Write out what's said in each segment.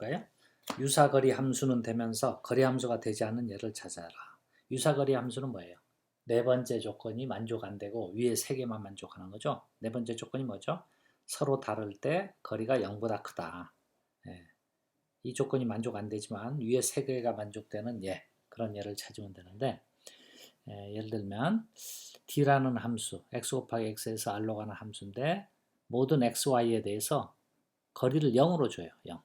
볼까요? 유사거리 함수는 되면서 거리 함수가 되지 않는 예를 찾아라. 유사거리 함수는 뭐예요? 네 번째 조건이 만족 안 되고 위에 세 개만 만족하는 거죠. 네 번째 조건이 뭐죠? 서로 다를 때 거리가 0보다 크다. 예, 이 조건이 만족 안 되지만 위에 세 개가 만족되는 예, 그런 예를 찾으면 되는데 예를 들면 d라는 함수, x 곱하기 x에서 r로 가는 함수인데 모든 x, y에 대해서 거리를 0으로 줘요. 0.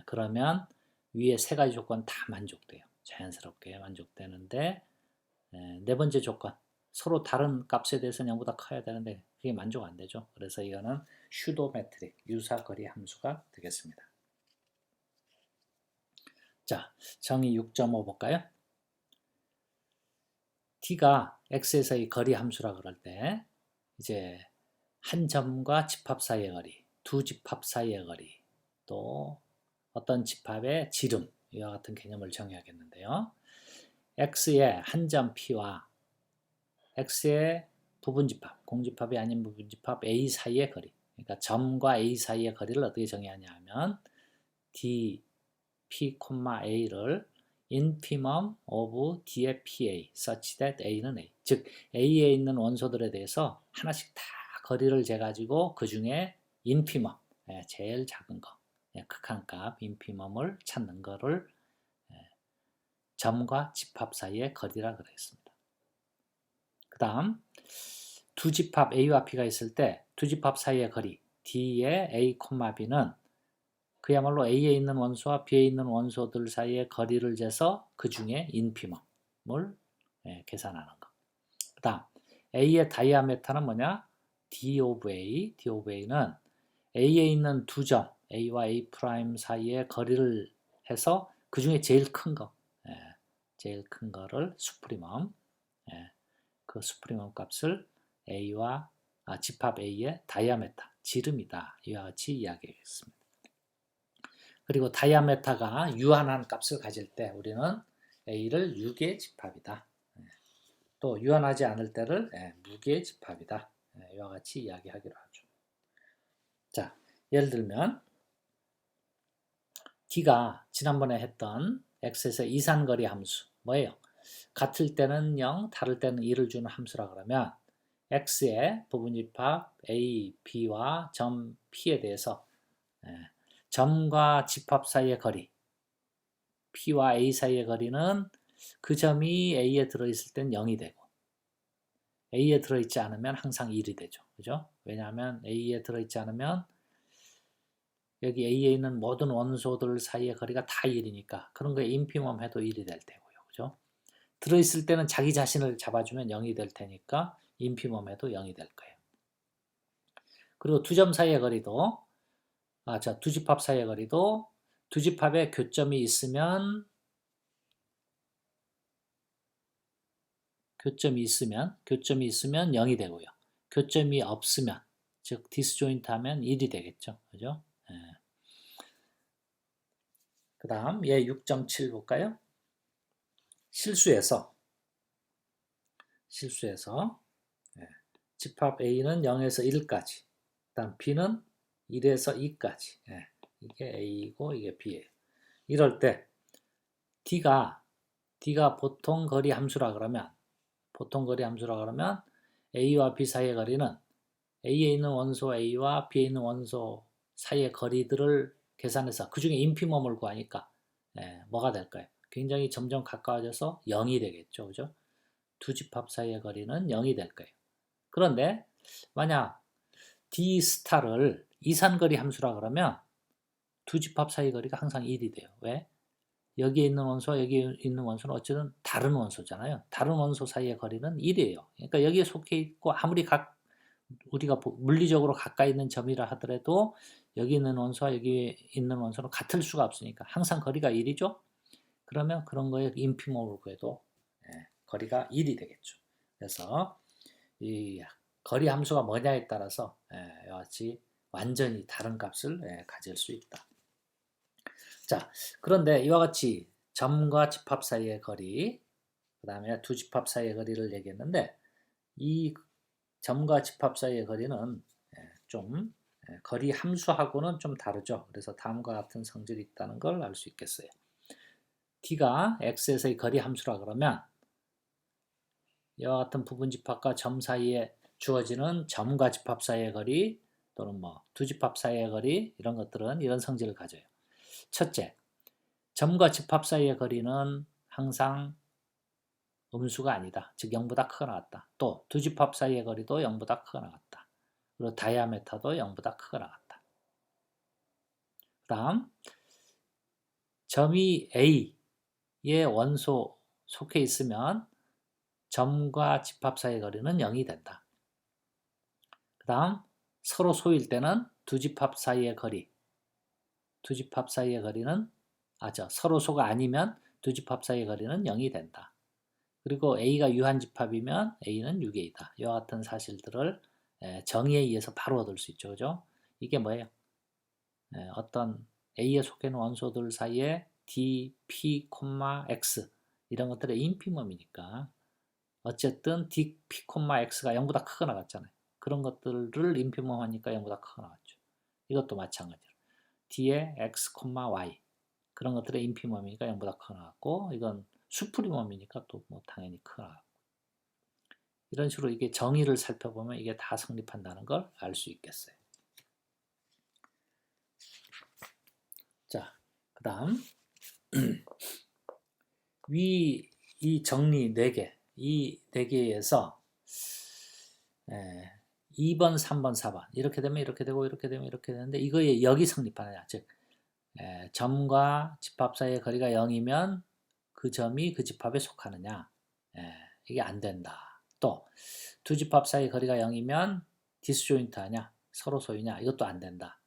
그러면 위에 세 가지 조건 다 만족돼요. 자연스럽게 만족되는데 네 번째 조건, 서로 다른 값에 대해서는 0보다 커야 되는데 그게 만족 안 되죠. 그래서 이거는 슈도 메트릭, 유사거리 함수가 되겠습니다. 자, 정의 6.5 볼까요? t가 x에서의 거리 함수라 그럴 때 이제 한 점과 집합 사이의 거리, 두 집합 사이의 거리, 또 어떤 집합의 지름, 이와 같은 개념을 정의하겠는데요. x의 한 점 p와 x의 부분집합, 공집합이 아닌 부분집합 a 사이의 거리, 그러니까 점과 a 사이의 거리를 어떻게 정의하냐 하면 d, p, a를 infimum of d의 pa such that a는 a, 즉 a에 있는 원소들에 대해서 하나씩 다 거리를 재가지고 그 중에 infimum, 제일 작은 거, 극한값 infimum을 찾는 거를 점과 집합 사이의 거리라 그랬습니다. 그 다음 두 집합 A와 B가 있을 때 두 집합 사이의 거리 D의 A, B는 그야말로 A에 있는 원소와 B에 있는 원소들 사이의 거리를 재서 그 중에 인피멈을 계산하는 거. 그 다음 A의 다이아메타는 뭐냐? D of A, D of A는 A에 있는 두 점 A와 A' 사이의 거리를 해서 그 중에 제일 큰 거, 제일 큰 거를 수프리멈, 그 수프리멈 값을 A와 집합 A의 다이아메타, 지름이다. 이와 같이 이야기하겠습니다. 그리고 다이아메타가 유한한 값을 가질 때 우리는 A를 유기의 집합이다. 또 유한하지 않을 때를 무기의 집합이다. 이와 같이 이야기하기로 하죠. 자, 예를 들면 D가 지난번에 했던 X에서 이산거리 함수 뭐예요? 같을 때는 0, 다를 때는 1을 주는 함수라 그러면 x의 부분집합 a, b와 점 p에 대해서 점과 집합 사이의 거리 p와 a 사이의 거리는 그 점이 a에 들어있을 땐 0이 되고 a에 들어있지 않으면 항상 1이 되죠. 그죠? 왜냐하면 a에 들어있지 않으면 여기 A에 있는 모든 원소들 사이의 거리가 다 1이니까 그런 거에 인피멈 해도 1이 될 테고요. 그죠? 들어있을 때는 자기 자신을 잡아주면 0이 될 테니까 인피멈 해도 0이 될 거예요. 그리고 두 점 사이의 거리도 두 집합 사이의 거리도 두 집합에 교점이 있으면 0이 되고요. 교점이 없으면 즉 디스조인트 하면 1이 되겠죠. 그죠? 그 다음 얘 6.7 볼까요? 실수에서 집합 A는 0에서 1까지, 다음 B는 1에서 2까지. 이게 A이고 이게 B예요. 이럴 때 D가 보통 거리 함수라 그러면 A와 B 사이의 거리는 A에 있는 원소 A와 B에 있는 원소 사이의 거리들을 계산해서 그 중에 인피멈을 구하니까 뭐가 될까요? 굉장히 점점 가까워져서 0이 되겠죠. 그죠? 두 집합 사이의 거리는 0이 될 거예요. 그런데 만약 D 스타를 이산거리 함수라 그러면 두 집합 사이 거리가 항상 1이 돼요. 왜? 여기에 있는 원소와 여기에 있는 원소는 어쨌든 다른 원소잖아요. 다른 원소 사이의 거리는 1이에요. 그러니까 여기에 속해 있고 아무리 우리가 물리적으로 가까이 있는 점이라 하더라도 여기 있는 원소와 여기 있는 원소는 같을 수가 없으니까 항상 거리가 1이죠. 그러면 그런 거에 인피멈을 구해도 거리가 1이 되겠죠. 그래서 이 거리 함수가 뭐냐에 따라서 이와 같이 완전히 다른 값을 가질 수 있다. 자, 그런데 이와 같이 점과 집합 사이의 거리, 그 다음에 두 집합 사이의 거리를 얘기했는데 이 점과 집합 사이의 거리는 좀 거리 함수하고는 좀 다르죠. 그래서 다음과 같은 성질이 있다는 걸 알 수 있겠어요. D가 X에서의 거리 함수라 그러면 이와 같은 부분 집합과 점 사이에 주어지는 점과 집합 사이의 거리 또는 뭐 두 집합 사이의 거리 이런 것들은 이런 성질을 가져요. 첫째, 점과 집합 사이의 거리는 항상 음수가 아니다. 즉 0보다 크거나 같다. 또 두 집합 사이의 거리도 0보다 크거나 같다. 그리고 다이아메타도 0보다 크거나 같다. 그 다음 점이 A의 원소 속해 있으면 점과 집합 사이의 거리는 0이 된다. 그 다음 서로 소일 때는 두 집합 사이의 거리는 서로 소가 아니면 두 집합 사이의 거리는 0이 된다. 그리고 A가 유한집합이면 A는 6A다. 이와 같은 사실들을 정의에 의해서 바로 얻을 수 있죠. 그죠? 이게 뭐예요? 어떤 A에 속해 있는 원소들 사이에 D, P, X 이런 것들의 인피멈이니까 어쨌든 D, P, X가 0보다 크거나 같잖아요. 그런 것들을 인피멈 하니까 0보다 크거나 같죠. 이것도 마찬가지로 D에 X, Y 그런 것들의 인피멈이니까 0보다 크거나 같고 이건 수프리멈이니까 또 뭐 당연히 크거나 같고 이런 식으로 이게 정의를 살펴보면 이게 다 성립한다는 걸 알 수 있겠어요. 자, 그 다음 위 이 정리 4개 이 4개에서 2번, 3번, 4번 이렇게 되면 이렇게 되고 이렇게 되면 이렇게 되는데 이거에 역이 성립하느냐 즉 점과 집합 사이의 거리가 0이면 그 점이 그 집합에 속하느냐 이게 안 된다. 또 두 집합 사이의 거리가 0이면 디스조인트 하냐 서로 소유냐 이것도 안 된다.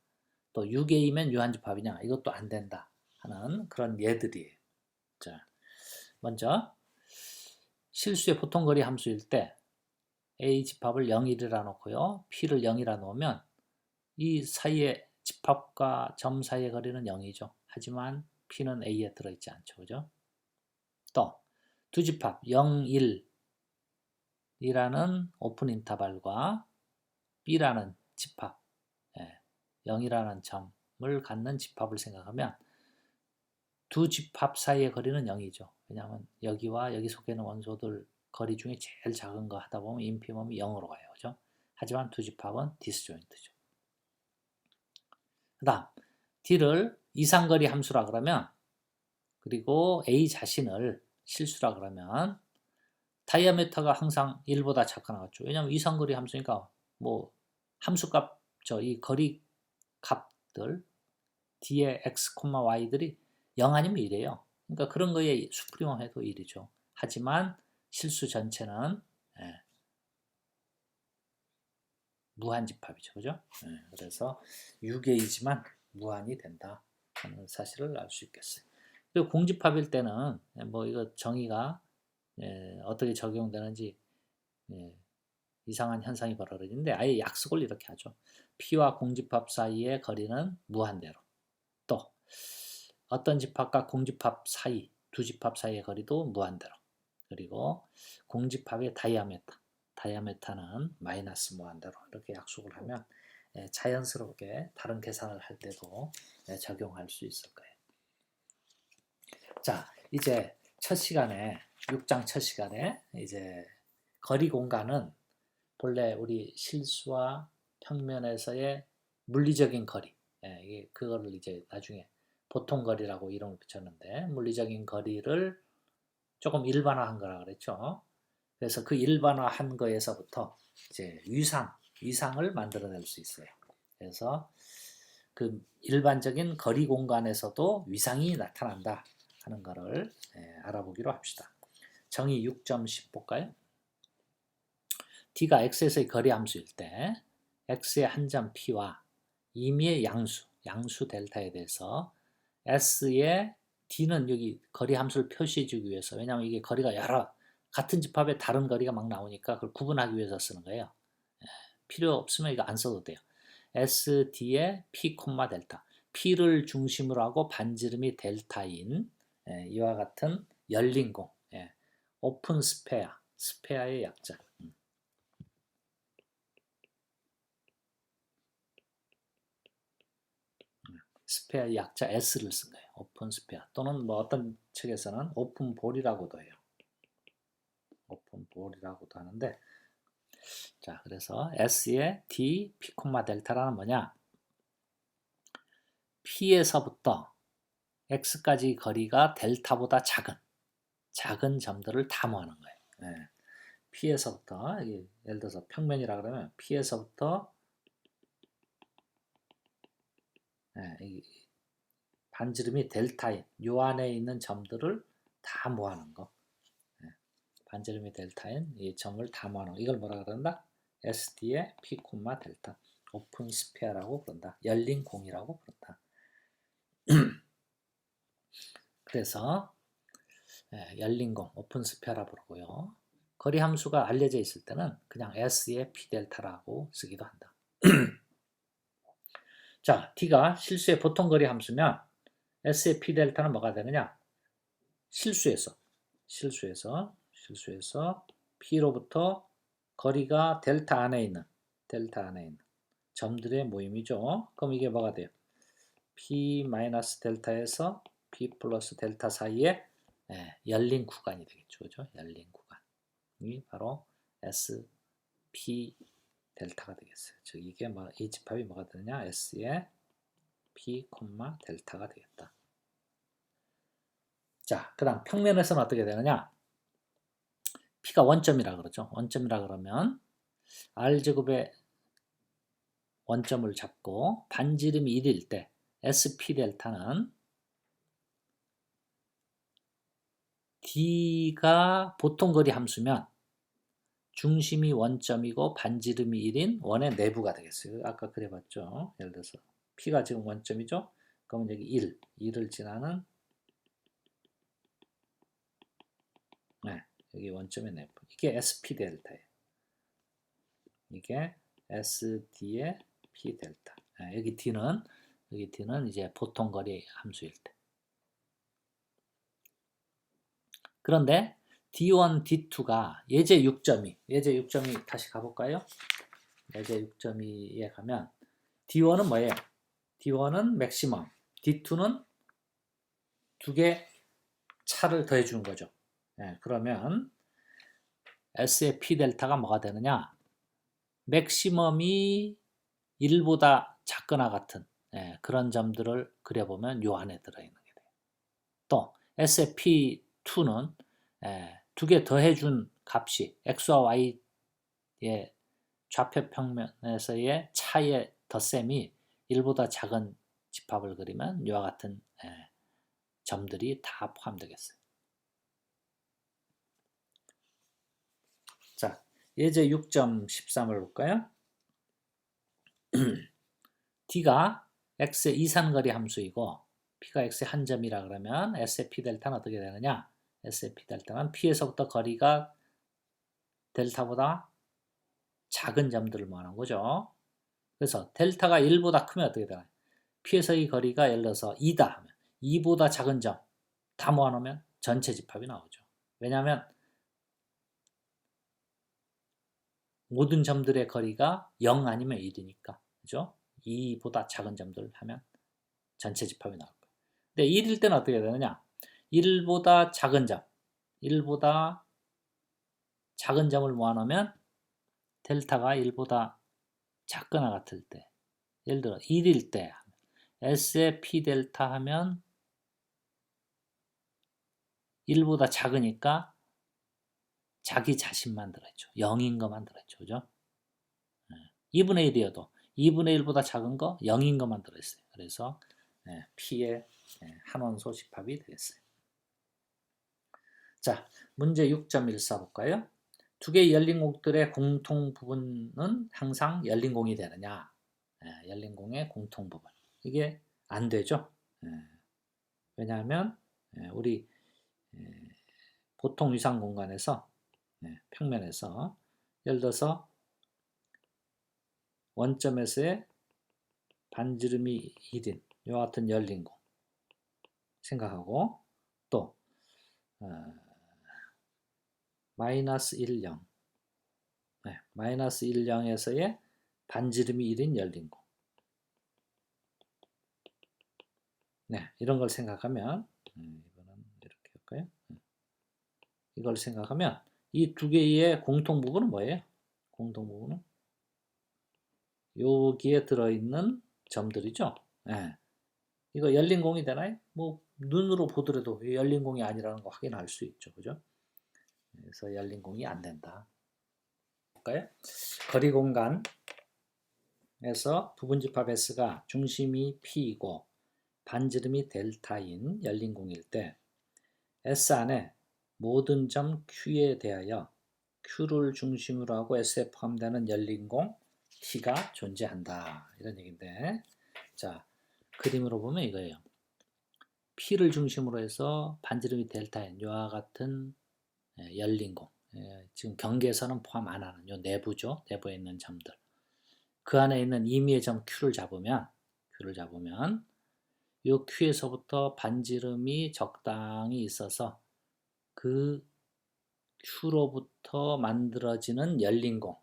또 6A면 유한집합이냐 이것도 안 된다 하는 그런 예들이에요. 자, 먼저 실수의 보통거리 함수일 때 A 집합을 0, 1이라 놓고요. P를 0이라 놓으면 이 사이의 집합과 점 사이의 거리는 0이죠. 하지만 P는 A에 들어있지 않죠. 그죠? 또 두 집합 0, 1이라는 오픈 인터벌과 B라는 집합 0이라는 점을 갖는 집합을 생각하면 두 집합 사이의 거리는 0이죠. 왜냐하면 여기와 여기 속해 있는 원소들 거리 중에 제일 작은 거 하다 보면 인피멈이 0으로 가요. 그죠? 하지만 두 집합은 디스조인트죠. 그 다음 D를 이상거리 함수라 그러면 그리고 A 자신을 실수라 그러면 다이아메터가 항상 1보다 작거나 같죠. 왜냐하면 이상거리 함수니까 뭐 함수값 이 거리 값들 D의 X, Y들이 0 아니면 1이에요. 그러니까 그런 거에 수프리멈 해도 1이죠. 하지만 실수 전체는 무한집합이죠. 그죠? 그래서 6A지만 무한이 된다 하는 사실을 알 수 있겠어요. 그리고 공집합일 때는 뭐 이거 정의가 어떻게 적용되는지 이상한 현상이 벌어지는데 아예 약속을 이렇게 하죠. P와 공집합 사이의 거리는 무한대로 또 어떤 집합과 공집합 사이, 두 집합 사이의 거리도 무한대로 그리고 공집합의 다이아메타는 마이너스 무한대로 이렇게 약속을 하면 자연스럽게 다른 계산을 할 때도 적용할 수 있을 거예요. 자, 이제 첫 시간에 6장 첫 시간에 이제 거리 공간은 본래 우리 실수와 평면에서의 물리적인 거리 이게 그거를 이제 나중에 보통 거리라고 이름을 붙였는데 물리적인 거리를 조금 일반화한 거라 그랬죠. 그래서 그 일반화한 거에서부터 이제 위상을 만들어낼 수 있어요. 그래서 그 일반적인 거리 공간에서도 위상이 나타난다 하는 거를 알아보기로 합시다. 정의 6.10 볼까요? D가 X에서의 거리 함수일 때 X의 한 점 P와 임의의 양수 델타에 대해서 S의 D는 여기 거리 함수를 표시해 주기 위해서 왜냐하면 이게 거리가 같은 집합에 다른 거리가 막 나오니까 그걸 구분하기 위해서 쓰는 거예요. 필요 없으면 이거 안 써도 돼요. SD의 P, 델타 P를 중심으로 하고 반지름이 델타인 이와 같은 열린 공 오픈 스페어의 약자 스페어의 약자 S를 쓴 거예요. 오픈 스페어 또는 뭐 어떤 책에서는 오픈 볼이라고도 해요. 오픈 볼이라고도 하는데 자 그래서 S의 D P, 델타라는 뭐냐 P에서부터 X까지 거리가 델타보다 작은 점들을 다 모아놓은 거예요. 네. P에서부터 예를 들어서 평면이라 그러면 P에서부터 네, 반지름이 델타인 요 안에 있는 점들을 다 모아놓은 거. 네. 반지름이 델타인 이 점을 다 모아놓은 거. 이걸 뭐라 그런다? SD의 P, 델타 오픈 스페어라고 부른다. 열린 공이라고 부른다. 그래서 열린 공 오픈 스페어라 부르고요. 거리 함수가 알려져 있을 때는 그냥 S의 P 델타라고 쓰기도 한다. 자, D가 실수의 보통 거리 함수면 S의 P 델타는 뭐가 되느냐? 실수에서 P로부터 거리가 델타 안에 있는 점들의 모임이죠. 그럼 이게 뭐가 돼요? P 마이너스 델타에서 P 플러스 델타 사이에 열린 구간이 되겠죠. 그죠? 열린 구간이 바로 S, P 델타가 되겠어요. 즉 이게 이 집합이 뭐가 되느냐? S의 P, 델타가 되겠다. 자, 그 다음 평면에서는 어떻게 되느냐? P가 원점이라 그러죠. 원점이라 그러면 R제곱의 원점을 잡고 반지름이 1일 때 SP 델타는 D가 보통거리 함수면 중심이 원점이고 반지름이 1인 원의 내부가 되겠어요. 아까 그래봤죠. 예를 들어서 P가 지금 원점이죠. 그러면 여기 1을 지나는 여기 원점의 내부. 이게 SP 델타예요. 이게 SD의 P 델타. 여기 D는 이제 보통거리 함수일 때. 그런데 D1, D2가 예제 6점이 다시 가볼까요? 예제 6점이에 가면 D1은 뭐예요? D1은 맥시멈, D2는 두 개 차를 더해 주는 거죠. 그러면 S의 P 델타가 뭐가 되느냐? 맥시멈이 1보다 작거나 같은 그런 점들을 그려보면 요 안에 들어있는 게 돼요. 또 S의 P2는 두 개 더해준 값이 X와 Y의 좌표 평면에서의 차의 덧셈이 1보다 작은 집합을 그리면 이와 같은 점들이 다 포함되겠어요. 자, 예제 6.13을 볼까요? D가 X의 이산거리 함수이고 P가 X의 한 점이라 그러면 S의 P 델타는 어떻게 되느냐? S의 P 델타는 P에서부터 거리가 델타보다 작은 점들을 모아놓은 거죠. 그래서 델타가 1보다 크면 어떻게 되나요? P에서의 거리가 예를 들어서 2다 하면 2보다 작은 점 다 모아놓으면 전체 집합이 나오죠. 왜냐하면 모든 점들의 거리가 0 아니면 1이니까. 그죠? 2보다 작은 점들을 하면 전체 집합이 나올 거예요. 근데 1일 때는 어떻게 되느냐? 1보다 작은 점을 모아놓으면 델타가 1보다 작거나 같을 때, 예를 들어 1일 때 S의 P 델타 하면 1보다 작으니까 자기 자신만 들어있죠. 0인 것만 들어있죠. 그죠? 2분의 1이어도 2분의 1보다 작은 거 0인 것만 들어있어요. 그래서 P의 한원소 집합이 되겠어요. 자, 문제 6.14 볼까요? 두 개의 열린 공들의 공통 부분은 항상 열린 공이 되느냐? 열린 공의 공통 부분. 이게 안 되죠. 왜냐하면 우리 보통 위상 공간에서 평면에서 예를 들어서 원점에서의 반지름이 1인 이와 같은 열린 공 생각하고 또 마이너스 1, 0 마이너스 1, 0에서의 반지름이 1인 열린 공 네, 이런 걸 생각하면 이거는 이렇게 할까요? 이걸 생각하면 이 두 개의 공통 부분은 뭐예요? 공통 부분은 여기에 들어있는 점들이죠. 예. 이거 열린 공이 되나요? 뭐 눈으로 보더라도 열린 공이 아니라는 거 확인할 수 있죠. 그죠? 그래서 열린 공이 안 된다. 볼까요? 거리 공간에서 부분집합 S가 중심이 P이고 반지름이 델타인 열린 공일 때 S 안에 모든 점 Q에 대하여 Q를 중심으로 하고 S에 포함되는 열린 공 T가 존재한다. 이런 얘기인데, 자, 그림으로 보면 이거예요. P를 중심으로 해서 반지름이 델타인 요와 같은 열린 공, 지금 경계선은 포함 안 하는 요 내부죠. 내부에 있는 점들. 그 안에 있는 임의의 점 Q를 잡으면 요 Q에서부터 반지름이 적당히 있어서 그 Q로부터 만들어지는 열린 공,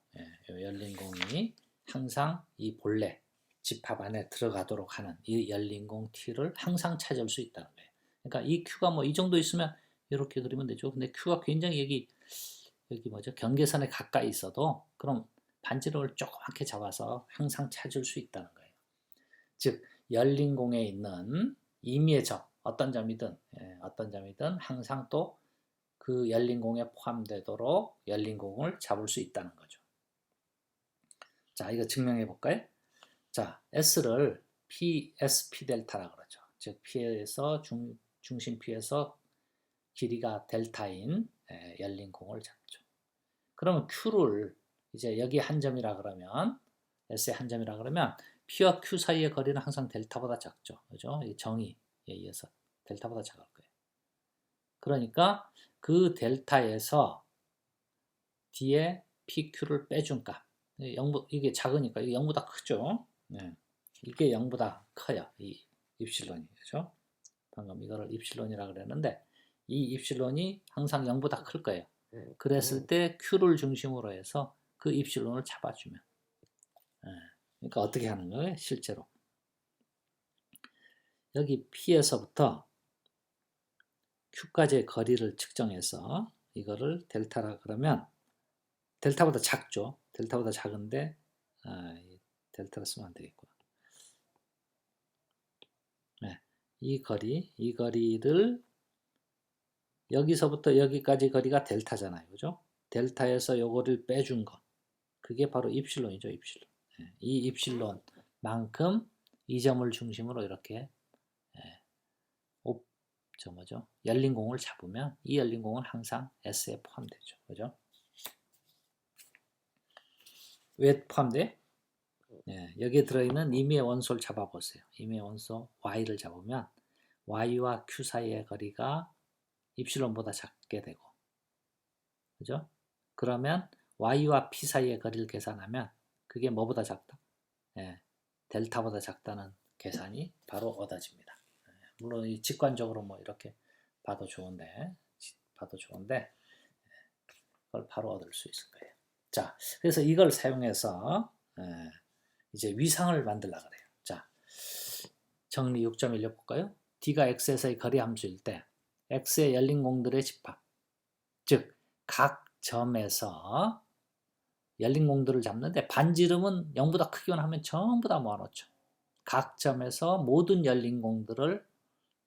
요 열린 공이 항상 이 본래 집합 안에 들어가도록 하는 이 열린 공 T를 항상 찾을 수 있다는 거예요. 그러니까 이 Q가 뭐 이 정도 있으면 이렇게 그리면 되죠. 근데 Q가 굉장히 여기 뭐죠? 경계선에 가까이 있어도 그럼 반지름을 조그맣게 잡아서 항상 찾을 수 있다는 거예요. 즉 열린 공에 있는 임의의 점, 어떤 점이든 항상 또 그 열린 공에 포함되도록 열린 공을 잡을 수 있다는 거죠. 자, 이거 증명해 볼까요? 자, S를 SP 델타라 그러죠. 즉 P에서 중심 P에서 길이가 델타인 열린 공을 잡죠. 그러면 Q를 이제 여기 한 점이라 그러면 S의 한 점이라 그러면 P와 Q 사이의 거리는 항상 델타보다 작죠. 그죠? 이 정의에 의해서 델타보다 작을 거예요. 그러니까 그 델타에서 뒤에 PQ를 빼준 값. 이게 작으니까 이게 0보다 크죠. 네. 이게 0보다 커요. 이 입실론이. 그죠? 방금 이거를 입실론이라 그랬는데 이 입실론이 항상 0보다 클 거예요. 그랬을 때 Q를 중심으로 해서 그 입실론을 잡아주면. 그러니까 어떻게 하는 거예요? 실제로. 여기 P에서부터 Q까지의 거리를 측정해서 이거를 델타라 그러면 델타보다 작죠. 델타보다 작은데 델타를 쓰면 안 되겠구나. 네, 이 거리를 여기서부터 여기까지 거리가 델타잖아요. 그죠? 델타에서 요거를 빼준 거. 그게 바로 입실론이죠. 입실론. 네, 이 입실론만큼 이 점을 중심으로 이렇게 열린 공을 잡으면 이 열린 공은 항상 S에 포함되죠. 그죠? 왜 포함돼? 네, 여기에 들어있는 임의의 원소를 잡아보세요. 임의의 원소 Y를 잡으면 Y와 Q 사이의 거리가 입실론보다 작게 되고, 그죠? 그러면 Y와 P 사이의 거리를 계산하면 그게 뭐보다 작다? 델타보다 작다는 계산이 바로 얻어집니다. 물론 이 직관적으로 뭐 이렇게 봐도 좋은데 그걸 바로 얻을 수 있을 거예요. 자, 그래서 이걸 사용해서 이제 위상을 만들려고 그래요. 자, 정리 6.1 볼까요? D가 X에서의 거리 함수일 때 X의 열린 공들의 집합, 즉 각 점에서 열린 공들을 잡는데 반지름은 0보다 크기만 하면 전부 다 모아놓죠. 각 점에서 모든 열린 공들을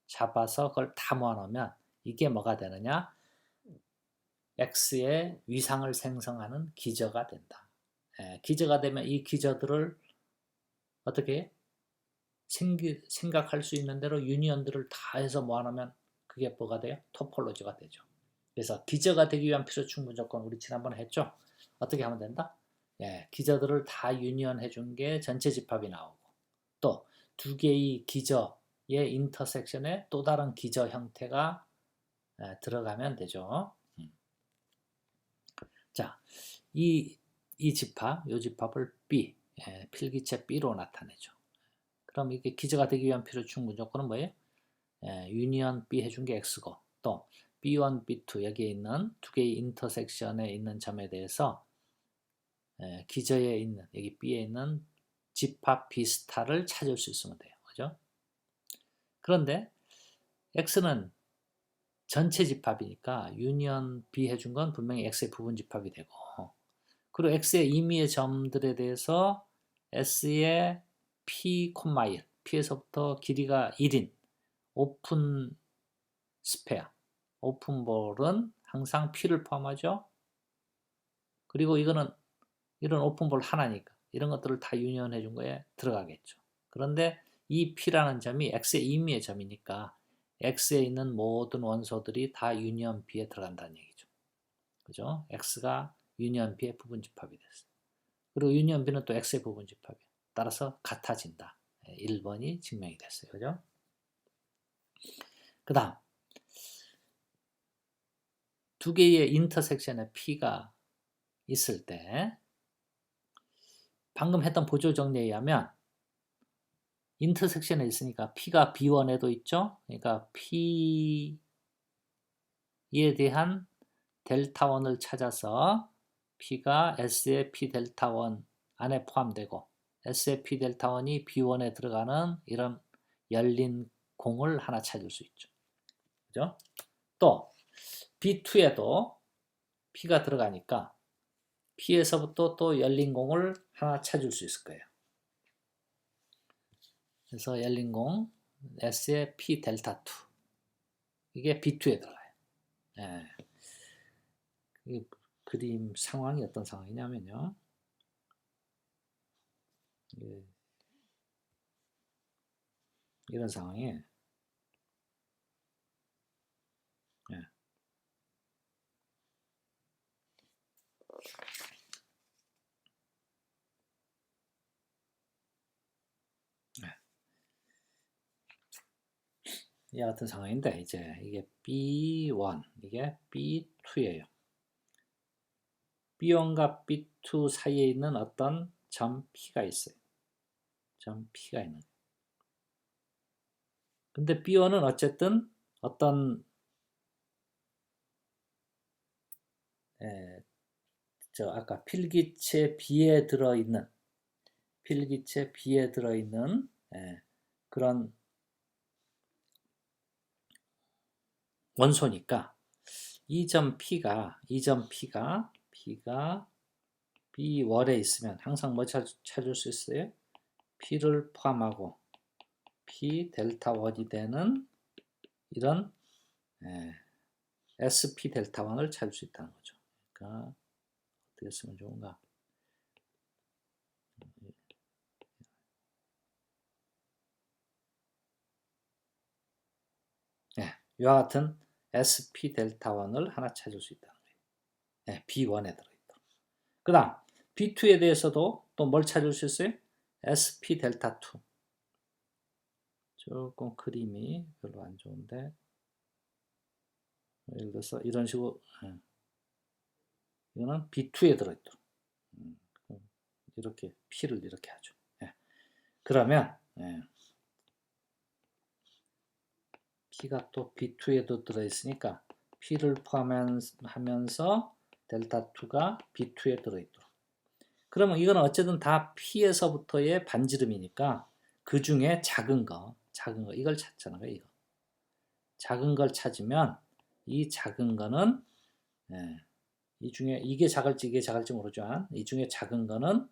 잡아서 그걸 다 모아놓으면 이게 뭐가 되느냐? X의 위상을 생성하는 기저가 된다. 기저가 되면 이 기저들을 어떻게 생각할 수 있는 대로 유니언들을 다 해서 모아놓으면 그게 뭐가 돼요? 토폴로지가 되죠. 그래서 기저가 되기 위한 필요 충분 조건 우리 지난번에 했죠? 어떻게 하면 된다? 기저들을 다 유니언 해준 게 전체 집합이 나오고 또 두 개의 기저의 인터섹션에 또 다른 기저 형태가 들어가면 되죠. 자, 이 집합, 이 집합을 B, 필기체 B로 나타내죠. 그럼 이게 기저가 되기 위한 필요 충분 조건은 뭐예요? 유니언 B 해준 게 X고 또 B1, B2 여기에 있는 두 개의 인터섹션에 있는 점에 대해서 기저에 있는 여기 B에 있는 집합 B 스타를 찾을 수 있으면 돼요. 그죠? 그런데 x는 전체 집합이니까 유니언 B 해준 건 분명히 x의 부분 집합이 되고, 그리고 x의 임의의 점들에 대해서 s의 p, 1, p에서부터 길이가 1인 오픈 스페어, 오픈볼은 항상 p를 포함하죠. 그리고 이거는 이런 오픈볼 하나니까 이런 것들을 다 유니언해 준 거에 들어가겠죠. 그런데 이 p라는 점이 x의 임의의 점이니까 x에 있는 모든 원소들이 다 유니언 b에 들어간다는 얘기죠. 그죠? x가 유니언 b의 부분 집합이 됐어요. 그리고 유니언 b는 또 x의 부분 집합이에요. 따라서 같아진다. 1번이 증명이 됐어요. 그죠? 그 다음 두 개의 인터섹션에 p가 있을 때 방금 했던 보조 정리에 의하면 인터섹션에 있으니까 p가 b1에도 있죠. 그러니까 p에 대한 델타1을 찾아서 p가 s의 p 델타1 안에 포함되고 s의 p 델타1이 b1에 들어가는 이런 열린 공을 하나 찾을 수 있죠. 그죠? 또 b2에도 p가 들어가니까 p에서부터 또 열린 공을 하나 찾을 수 있을 거예요. 그래서 열린 공 S의 P 델타 2 이게 B2에 들어가요. 예. 이 그림 상황이 어떤 상황이냐면요. 이런 상황에 예. 이 같은 상황인데 이제 이게 B1 이게 B2예요. B1과 B2 사이에 있는 어떤 점 P가 있어요. 점 P가 있는. 근데 B1은 어쨌든 어떤 아까 필기체 B에 들어있는 그런 원소니까 이 점 P가 B1에 있으면 항상 뭐 찾을 수 있어요? P를 포함하고 P 델타 1이 되는 이런 SP 델타 1을 찾을 수 있다는 거죠. 그러니까 어떻게 쓰면 좋은가? 이와 같은 SP 델타 1을 하나 찾을 수 있다는 거예요. B1에 들어있다. 그 다음 B2에 대해서도 또 뭘 찾을 수 있어요? SP 델타 2. 조금 그림이 별로 안 좋은데 예를 들어서 이런 식으로 이거는 B2에 들어있도록 이렇게 P를 이렇게 하죠. 그러면 P가 또 B2에도 들어있으니까 P를 포함하면서 델타 2가 B2에 들어있도록. 그러면 이거는 어쨌든 다 P에서부터의 반지름이니까 그 중에 작은 거 이걸 찾잖아요. 이거 작은 걸 찾으면 이 작은 거는 이 중에 이게 작을지 모르지만 이 중에 작은 거는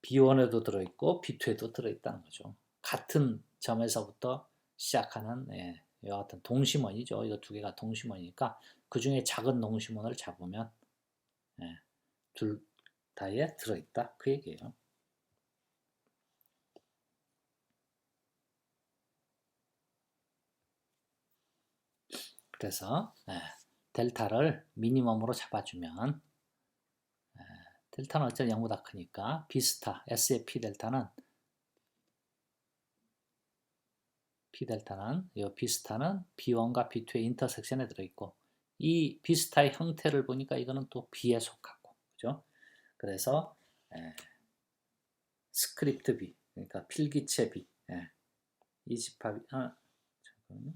B1에도 들어있고 B2에도 들어있다는 거죠. 같은 점에서부터 시작하는 이와 같은 동심원이죠. 이거 두 개가 동심원이니까 그 중에 작은 동심원을 잡으면 둘 다에 들어있다 그 얘기예요. 그래서 델타를 미니멈으로 잡아주면 델타는 어차피 0보다 크니까 B스타 S의 P 델타는 이 B스타는 B1과 B2의 인터섹션에 들어있고 이 B스타의 형태를 보니까 이거는 또 B에 속하고 그죠? 그래서 스크립트 B 그러니까 필기체 B 이 집합이 잠깐만요.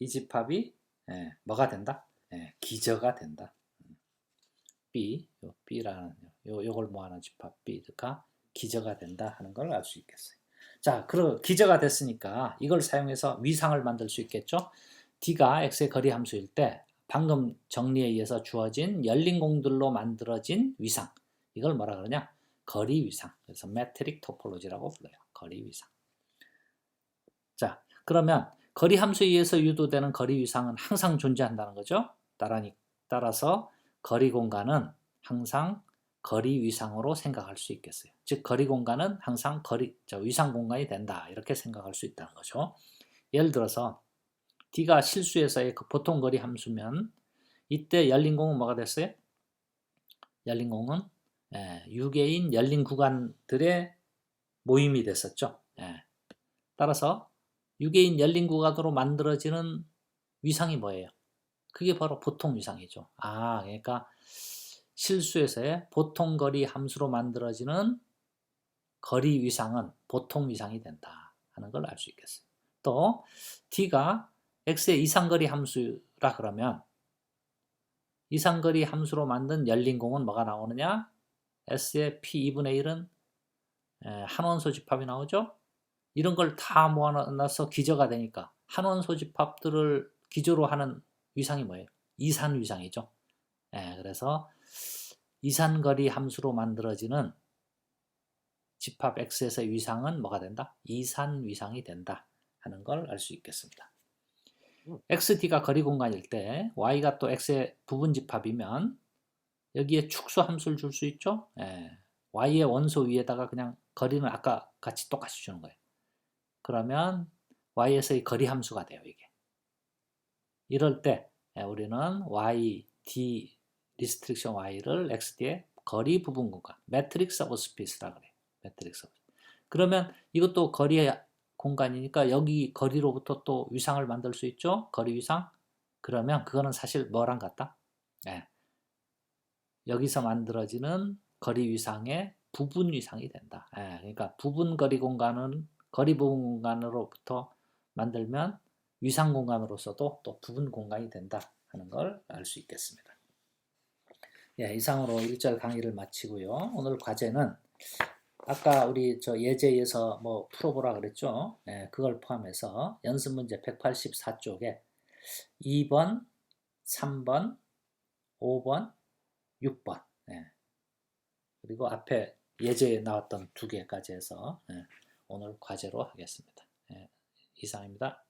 이 집합이 뭐가 된다? 기저가 된다. B, B라는 요걸 모아놓은 집합 B가 기저가 된다 하는 걸 알 수 있겠어요. 자, 그리고 기저가 됐으니까 이걸 사용해서 위상을 만들 수 있겠죠. D가 X의 거리 함수일 때 방금 정리에 의해서 주어진 열린 공들로 만들어진 위상, 이걸 뭐라 그러냐? 거리 위상. 그래서 메트릭 토폴로지라고 불러요. 거리 위상. 자, 그러면 거리 함수에 의해서 유도되는 거리 위상은 항상 존재한다는 거죠. 따라서 거리 공간은 항상 거리 위상으로 생각할 수 있겠어요. 즉 거리 공간은 항상 위상 공간이 된다, 이렇게 생각할 수 있다는 거죠. 예를 들어서 D가 실수에서의 그 보통 거리 함수면 이때 열린 공은 뭐가 됐어요? 열린 공은 유개인 열린 구간들의 모임이 됐었죠. 따라서 유개인 열린 구간으로 만들어지는 위상이 뭐예요? 그게 바로 보통 위상이죠. 그러니까 실수에서의 보통 거리 함수로 만들어지는 거리 위상은 보통 위상이 된다 하는 걸 알 수 있겠어요. 또 D가 X의 이상거리 함수라 그러면 이상거리 함수로 만든 열린 공은 뭐가 나오느냐? S의 P2분의 1은 한원소 집합이 나오죠? 이런 걸 다 모아놔서 기저가 되니까 한원소 집합들을 기저로 하는 위상이 뭐예요? 이산 위상이죠. 그래서 이산거리 함수로 만들어지는 집합 X에서의 위상은 뭐가 된다? 이산 위상이 된다 하는 걸 알 수 있겠습니다. XD가 거리 공간일 때 Y가 또 X의 부분 집합이면 여기에 축소 함수를 줄 수 있죠? Y의 원소 위에다가 그냥 거리는 아까 같이 똑같이 주는 거예요. 그러면 Y에서의 거리 함수가 돼요, 이게. 이럴 때 우리는 Y, D, 리스트릭션 Y를 XD의 거리 부분 공간, 매트릭스 오브 스페이스라 그래요. 매트릭스. 그러면 이것도 거리 공간이니까 여기 거리로부터 또 위상을 만들 수 있죠? 거리 위상. 그러면 그거는 사실 뭐랑 같다? 여기서 만들어지는 거리 위상의 부분 위상이 된다. 그러니까 부분 거리 공간은 거리 부분 공간으로부터 만들면 위상 공간으로서도 또 부분 공간이 된다 하는 걸 알 수 있겠습니다. 이상으로 1절 강의를 마치고요. 오늘 과제는 아까 우리 예제에서 뭐 풀어보라 그랬죠. 그걸 포함해서 연습 문제 184쪽에 2번, 3번, 5번, 6번 그리고 앞에 예제에 나왔던 2개까지 해서 오늘 과제로 하겠습니다. 이상입니다.